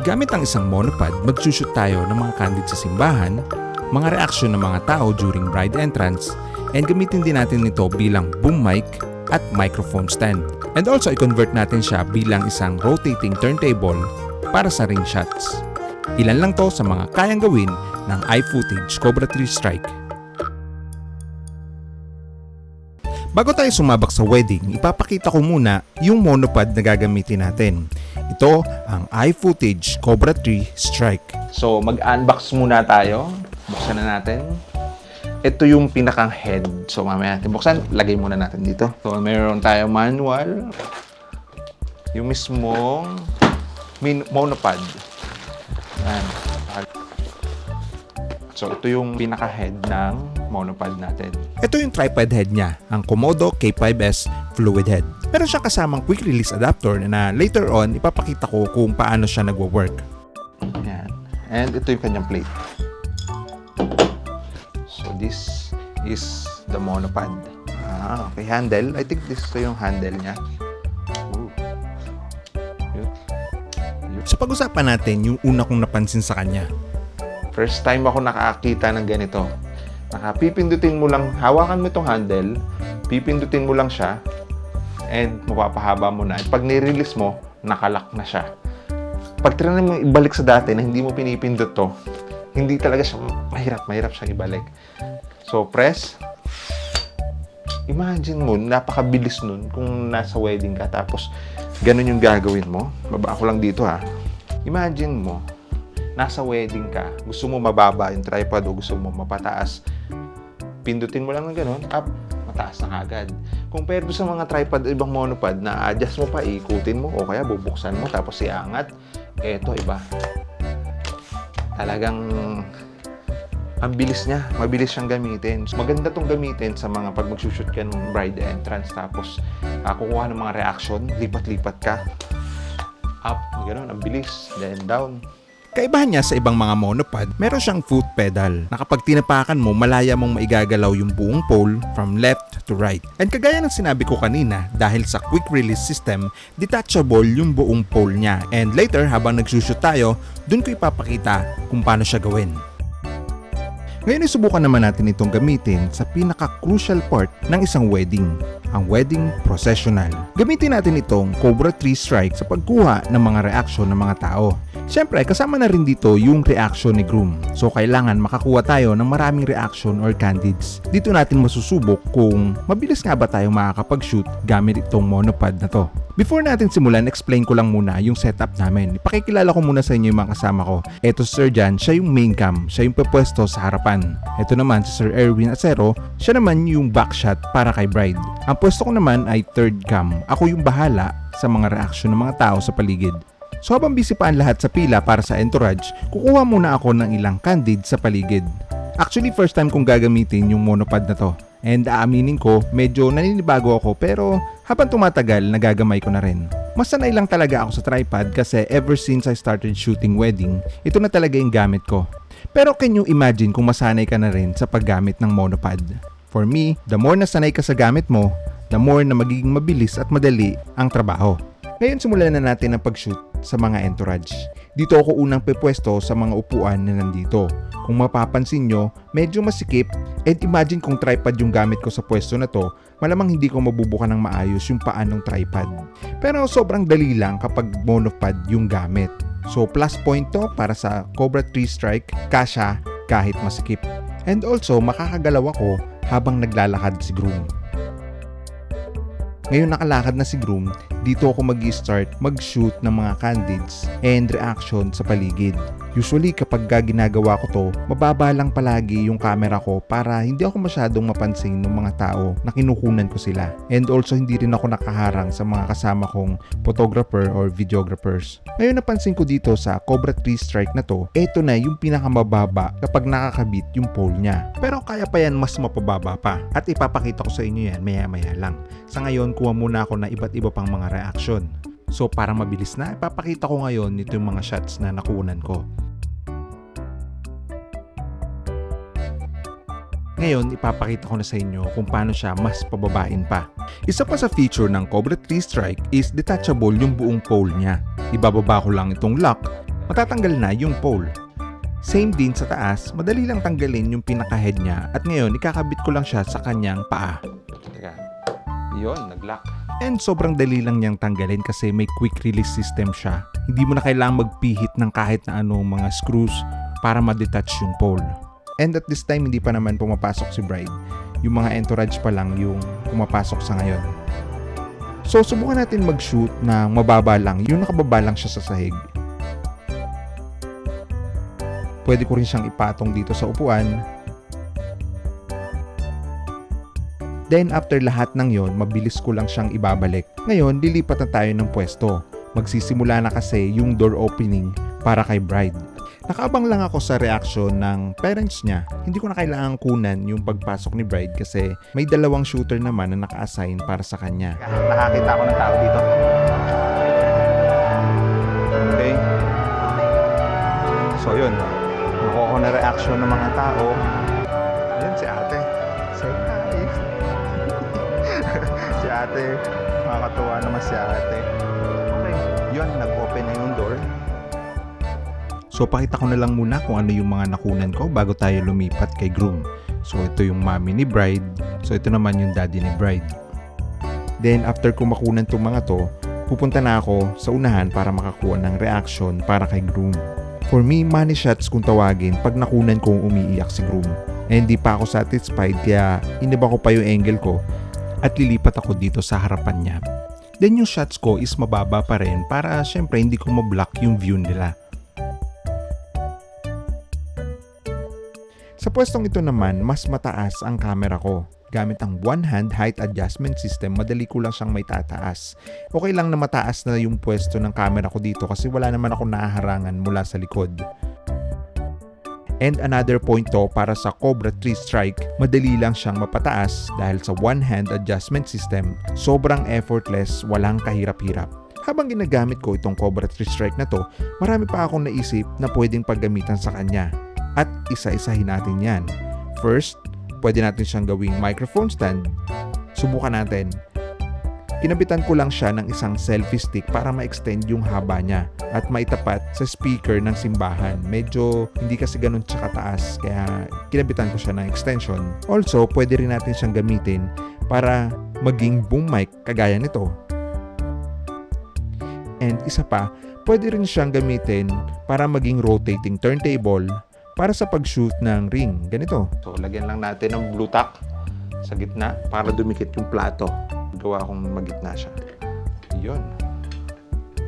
Gamit ang isang monopod, mag-shoot tayo ng mga candid sa simbahan, mga reaksyon ng mga tao during bride entrance, and gamitin din natin ito bilang boom mic at microphone stand. And also i-convert natin siya bilang isang rotating turntable para sa ring shots. Ilan lang to sa mga kayang gawin ng iFootage Cobra 3 Strike. Bago tayo sumabak sa wedding, ipapakita ko muna yung monopod na gagamitin natin. Ito ang iFootage Cobra 3 Strike. So mag-unbox muna tayo. Buksan na natin. Ito yung pinakang head. So mamaya natin buksan. Lagay muna natin dito. So mayroon tayong manual. Yung mismong monopod. Yan. So ito yung pinaka-head ng monopod natin. Ito yung tripod head niya, ang Komodo K5S fluid head. Meron siyang kasamang quick release adapter na later on ipapakita ko kung paano siya nagwo-work. Yan. And ito yung kanyang plate. So this is the monopod. Okay, handle. I think this is yung handle niya. So pag-usapan natin yung una kong napansin sa kanya. First time ako nakakita ng ganito. Pipindutin mo lang, hawakan mo itong handle, pipindutin mo lang siya, and mapapahaba mo na. Pag nirelease mo, nakalock na siya. Pag trinay mo ibalik sa dati na hindi mo pinipindot to, hindi talaga siya, mahirap siyang ibalik. So press. Imagine mo, napakabilis nun kung nasa wedding ka, tapos ganun yung gagawin mo. Baba ako lang dito ha. Imagine mo, nasa wedding ka, gusto mo mababa yung tripod o gusto mo mapataas, pindutin mo lang ng ganun, up, mataas na agad. Compared sa mga tripod ibang monopod na adjust mo pa, ikutin mo o kaya bubuksan mo tapos iangat, eto iba. Talagang ang bilis niya, mabilis siyang gamitin. So, maganda tong gamitin sa mga pag mag-shoot ka ng bride entrance tapos kukuha ng mga reaction, lipat-lipat ka. Up, gano'n, ang bilis, then down. Kaibahan niya sa ibang mga monopod, meron siyang foot pedal na kapag tinapakan mo, malaya mong maigagalaw yung buong pole from left to right. And kagaya ng sinabi ko kanina, dahil sa quick release system, detachable yung buong pole niya. And later, habang nagsushoot tayo, dun ko ipapakita kung paano siya gawin. Ngayon isubukan naman natin itong gamitin sa pinaka-crucial part ng isang wedding, ang wedding processional. Gamitin natin itong Cobra 3 Strike sa pagkuha ng mga reaksyon ng mga tao. Siyempre, kasama na rin dito yung reaction ni groom. So, kailangan makakuha tayo ng maraming reaction or candids. Dito natin masusubok kung mabilis nga ba tayong makakapag-shoot gamit itong monopod na to. Before natin simulan, explain ko lang muna yung setup namin. Ipakikilala ko muna sa inyo yung mga kasama ko. Eto si Sir Jan, siya yung main cam, siya yung pwesto sa harapan. Eto naman si Sir Erwin Acero, siya naman yung backshot para kay bride. Ang pwesto ko naman ay third cam. Ako yung bahala sa mga reaction ng mga tao sa paligid. So habang busy pa ang lahat sa pila para sa entourage, kukuha muna ako ng ilang candid sa paligid. Actually, first time kong gagamitin yung monopod na to. And aaminin ko, medyo naninibago ako pero habang tumatagal, nagagamay ko na rin. Mas sanay lang talaga ako sa tripod kasi ever since I started shooting wedding, ito na talaga yung gamit ko. Pero can you imagine kung masanay ka na rin sa paggamit ng monopod? For me, the more nasanay ka sa gamit mo, the more na magiging mabilis at madali ang trabaho. Ngayon simulan na natin ang pag-shoot sa mga entourage. Dito ako unang pepwesto sa mga upuan na nandito. Kung mapapansin nyo, medyo masikip, and imagine kung tripod yung gamit ko sa pwesto na to, malamang hindi ko mabubukan ng maayos yung paan ng tripod. Pero sobrang dali lang kapag monopod yung gamit. So plus point to para sa Cobra 3 Strike, kasya kahit masikip. And also makakagalaw ako habang naglalakad si groom. Ngayon nakalakad na si groom, dito ako mag-start mag-shoot ng mga candids and reaction sa paligid. Usually kapag ginagawa ko to, mababa lang palagi yung camera ko para hindi ako masyadong mapansin ng mga tao na kinukunan ko sila. And also hindi rin ako nakaharang sa mga kasama kong photographer or videographers. Ngayon napansin ko dito sa Cobra 3 Strike na to, eto na yung pinakamababa kapag nakakabit yung pole niya. Pero kaya pa yan mas mapababa pa. At ipapakita ko sa inyo yan maya-maya lang. Sa ngayon, kuha muna ako na iba't iba pang mga reaction. So para mabilis na, ipapakita ko ngayon nito yung mga shots na nakunan ko. Ngayon, ipapakita ko na sa inyo kung paano siya mas pababain pa. Isa pa sa feature ng Cobra 3 Strike is detachable yung buong pole niya. Ibababa ko lang itong lock matatanggal na yung pole. Same din sa taas, madali lang tanggalin yung pinaka-head niya at ngayon ikakabit ko lang siya sa kanyang paa. Teka, yun, nag-lock. And sobrang dali lang niyang tanggalin kasi may quick release system siya. Hindi mo na kailangang magpihit ng kahit na anong mga screws para ma-detach yung pole. And at this time, hindi pa naman pumapasok si bride. Yung mga entourage pa lang yung pumapasok sa ngayon. So, subukan natin mag-shoot na mababa lang. Yung nakababa lang siya sa sahig. Pwede ko rin siyang ipatong dito sa upuan. Then after lahat ng yon, mabilis ko lang siyang ibabalik. Ngayon, lilipat na tayo ng pwesto. Magsisimula na kasi yung door opening para kay bride. Nakaabang lang ako sa reaction ng parents niya. Hindi ko na kailangang kunan yung pagpasok ni bride kasi may dalawang shooter naman na naka-assign para sa kanya. Nakakita ako ng tao dito. Okay. So yun. Nakuha ko na reaction ng mga tao. Ayan si ate. Say hi. Si ate. Makakatuwa naman si ate. Okay. Yun, nag-open na yung door. So pakita ko na lang muna kung ano yung mga nakunan ko bago tayo lumipat kay groom. So ito yung mommy ni bride. So ito naman yung daddy ni bride. Then after ko makunan itong mga to, pupunta na ako sa unahan para makakuha ng reaction para kay groom. For me, money shots kung tawagin pag nakunan kong umiiyak si groom. Eh hindi pa ako satisfied kaya iniba ko pa yung angle ko at lilipat ako dito sa harapan niya. Then yung shots ko is mababa pa rin para syempre hindi ko mablock yung view nila. Sa pwestong ito naman, mas mataas ang camera ko. Gamit ang one-hand height adjustment system, madali ko lang siyang may tataas. Okay lang na mataas na yung pwesto ng camera ko dito kasi wala naman ako nahaharangan mula sa likod. And another point to para sa Cobra 3 Strike, madali lang siyang mapataas dahil sa one-hand adjustment system, sobrang effortless, walang kahirap-hirap. Habang ginagamit ko itong Cobra 3 Strike na to, marami pa akong naisip na pwedeng paggamitan sa kanya. At isa-isahin natin yan. First, pwede natin siyang gawing microphone stand. Subukan natin. Kinabitan ko lang siya ng isang selfie stick para ma-extend yung haba niya at maitapat sa speaker ng simbahan. Medyo hindi kasi ganun siya kataas kaya kinabitan ko siya ng extension. Also, pwede rin natin siyang gamitin para maging boom mic kagaya nito. And isa pa, pwede rin siyang gamitin para maging rotating turntable para sa pag-shoot ng ring. Ganito. So, lagyan lang natin ng blue tack sa gitna para dumikit yung plato. Gawa akong magitna siya. Yun.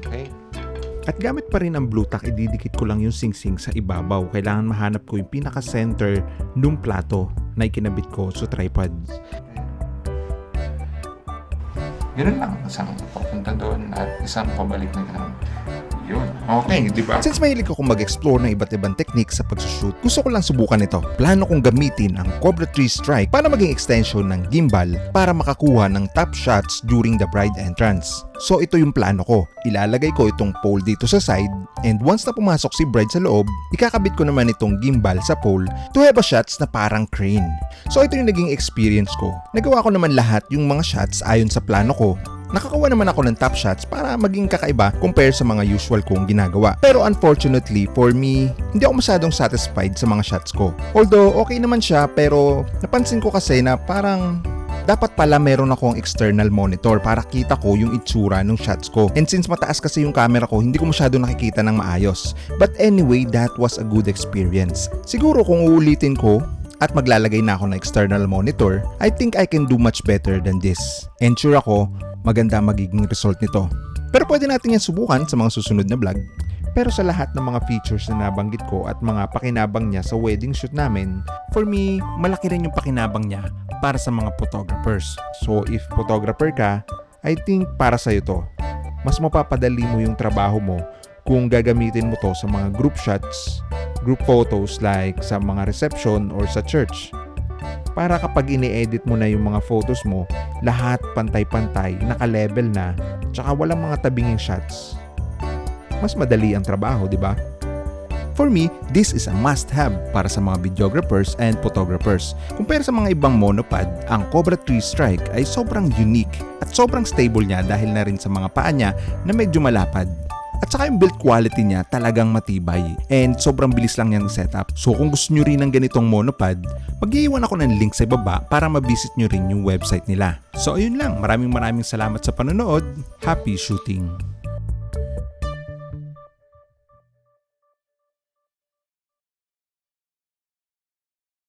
Okay. At gamit pa rin ang blue tack, ididikit ko lang yung sing-sing sa ibabaw. Kailangan mahanap ko yung pinaka-center nung plato na ikinabit ko sa tripod. Ganun lang. Isang papunta doon at isang pabalik na ganun. Yun. Okay, di ba? Since mahilig ako mag-explore ng iba't ibang technique sa pagsushoot, gusto ko lang subukan ito. Plano kong gamitin ang Cobra 3 Strike para maging extension ng gimbal para makakuha ng top shots during the bride entrance. So ito yung plano ko. Ilalagay ko itong pole dito sa side and once na pumasok si bride sa loob, ikakabit ko naman itong gimbal sa pole to have a shots na parang crane. So ito yung naging experience ko. Nagawa ko naman lahat yung mga shots ayon sa plano ko. Nakakawa naman ako ng top shots para maging kakaiba compare sa mga usual kong ginagawa. Pero unfortunately for me, hindi ako masyadong satisfied sa mga shots ko. Although okay naman siya pero napansin ko kasi na parang dapat pala meron akong external monitor para kita ko yung itsura ng shots ko. And since mataas kasi yung camera ko, hindi ko masyado nakikita ng maayos. But anyway, that was a good experience. Siguro kung uulitin ko at maglalagay na ako ng external monitor, I think I can do much better than this. And sure ako, maganda magiging result nito. Pero pwede natin yan subukan sa mga susunod na vlog. Pero sa lahat ng mga features na nabanggit ko at mga pakinabang niya sa wedding shoot namin, for me, malaki rin yung pakinabang niya para sa mga photographers. So if photographer ka, I think para sa'yo to. Mas mapapadali mo yung trabaho mo kung gagamitin mo to sa mga group shots, group photos like sa mga reception or sa church. Para kapag ini-edit mo na yung mga photos mo, lahat pantay-pantay, naka-level na, tsaka walang mga tabinging shots. Mas madali ang trabaho, di ba? For me, this is a must-have para sa mga videographers and photographers. Compare sa mga ibang monopod, ang Cobra 3 Strike ay sobrang unique at sobrang stable niya dahil na rin sa mga paa niya na medyo malapad. At At saka yung build quality niya talagang matibay and sobrang bilis lang niyang setup. So kung gusto nyo rin ng ganitong monopod, mag-iiwan ako ng link sa baba para mabisit nyo rin yung website nila. So ayun lang, maraming salamat sa panonood. Happy shooting!